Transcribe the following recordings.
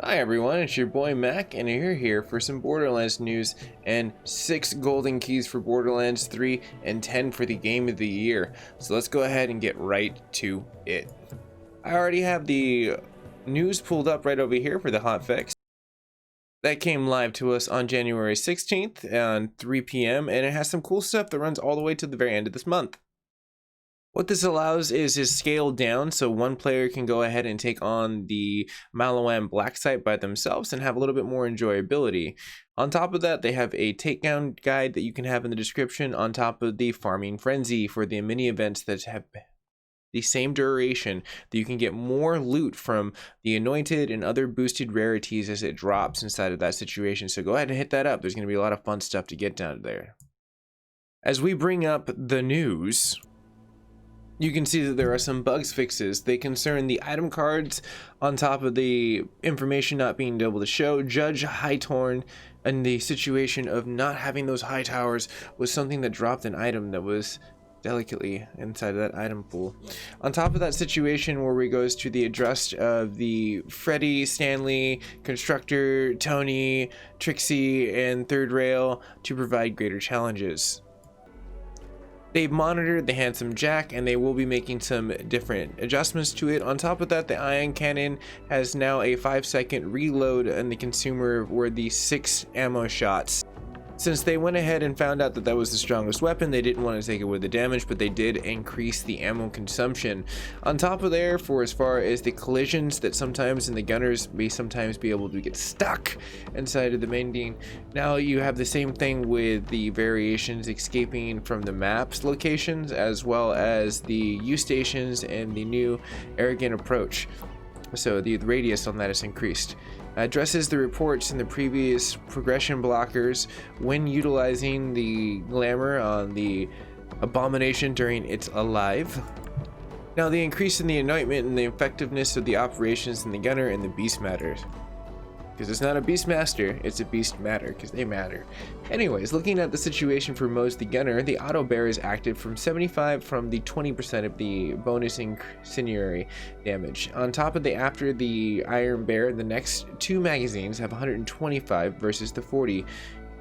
Hi everyone, it's your boy Mac, and you're here for some Borderlands news and 6 golden keys for Borderlands 3 and 10 for the game of the year. So let's go ahead and get right to it. I already have the news pulled up right over here for the hotfix. That came live to us on January 16th at 3 p.m. and it has some cool stuff that runs all the way to the very end of this month. What this allows is scaled down, so one player can go ahead and take on the Maliwan Black Site by themselves and have a little bit more enjoyability. On top of that, they have a takedown guide that you can have in the description on top of the Farming Frenzy for the mini events that have the same duration, that you can get more loot from the Anointed and other boosted rarities as it drops inside of that situation. So go ahead and hit that up. There's going to be a lot of fun stuff to get down there. As we bring up the news, you can see that there are some bugs fixes. They concern the item cards on top of the information not being able to show. Judge Hightorn and the situation of not having those high towers was something that dropped an item that was delicately inside of that item pool. On top of that situation where we goes to the address of the Freddy, Stanley, Constructor, Tony, Trixie, and Third Rail to provide greater challenges. They've monitored the Handsome Jack and they will be making some different adjustments to it. On top of that, the Ion Cannon has now a 5-second reload and the consumer were the 6 ammo shots. Since they went ahead and found out that that was the strongest weapon, they didn't want to take away the damage, but they did increase the ammo consumption. On top of there, for as far as the collisions that sometimes in the gunners may sometimes be able to get stuck inside of the mending, now you have the same thing with the variations escaping from the maps locations, as well as the U stations and the new arrogant approach. So the radius on that is increased. Addresses the reports in the previous progression blockers when utilizing the glamour on the abomination during its alive. Now the increase in the anointment and the effectiveness of the operations in the gunner and the beast matters. Because it's not a beast master, it's a beast matter, because they matter. Anyways, looking at the situation for Mose the Gunner, the auto bear is active from 75 from the 20% of the bonus incendiary damage. On top of the after the Iron Bear, the next 2 magazines have 125 versus the 40.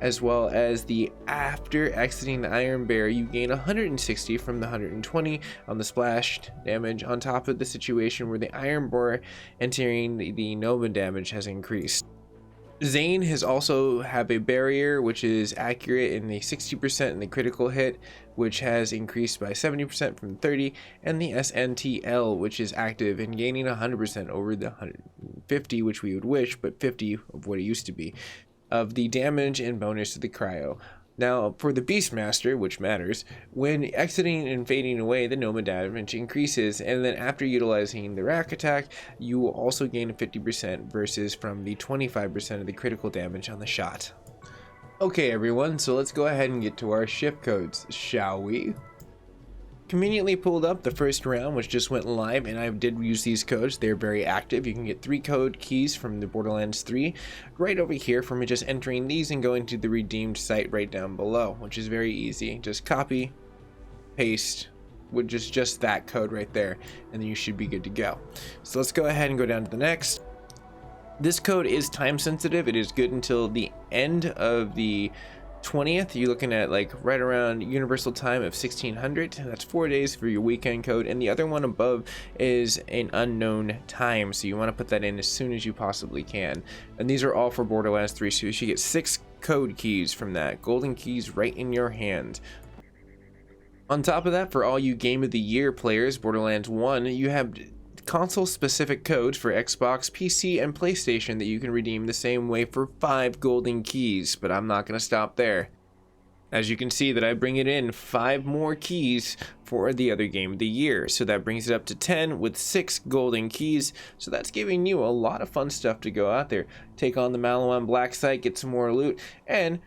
As well as the after exiting the Iron Bear, you gain 160 from the 120 on the splashed damage, on top of the situation where the Iron Bear entering the Nova damage has increased. Zane has also have a barrier which is accurate in the 60% in the critical hit, which has increased by 70% from 30, and the SNTL, which is active and gaining 100% over the 150, which we would wish, but 50 of what it used to be, of the damage and bonus to the cryo. Now for the Beastmaster, which matters, when exiting and fading away, the Noma damage increases, and then after utilizing the rack attack, you will also gain 50% versus from the 25% of the critical damage on the shot. Okay everyone, so let's go ahead and get to our shift codes, shall we? Conveniently pulled up the first round, which just went live, and I did use these codes. They're very active. You can get 3 code keys from the Borderlands 3 right over here from just entering these and going to the redeemed site right down below, which is very easy. Just copy, paste, with just that code right there, and then you should be good to go. So let's go ahead and go down to the next. This code is time sensitive. It is good until the end of the 20th. You're looking at like right around universal time of 1600. That's 4 days for your weekend code, and the other one above is an unknown time, so you want to put that in as soon as you possibly can. And these are all for Borderlands 3, so you should get 6 code keys from that, golden keys right in your hand. On top of that, for all you game of the year players, Borderlands 1, you have console specific codes for Xbox, PC, and PlayStation that you can redeem the same way for 5 golden keys, but I'm not going to stop there. As you can see that I bring it in 5 more keys for the other game of the year, so that brings it up to 10 with 6 golden keys. So that's giving you a lot of fun stuff to go out there, take on the Maliwan Black Site, get some more loot, and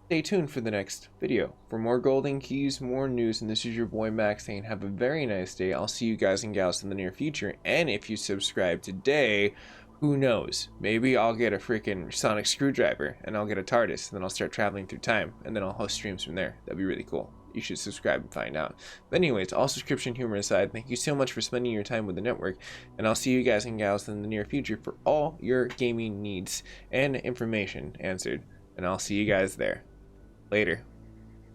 stay tuned for the next video for more golden keys, more news. And this is your boy Max saying have a very nice day. I'll see you guys and gals in the near future, and if you subscribe today, who knows, maybe I'll get a freaking sonic screwdriver and I'll get a TARDIS, and then I'll start traveling through time, and then I'll host streams from there. That'd be really cool. you should subscribe and find out. But anyways, all subscription humor aside, thank you so much for spending your time with the network, and I'll see you guys and gals in the near future for all your gaming needs and information answered, and I'll see you guys there. Later.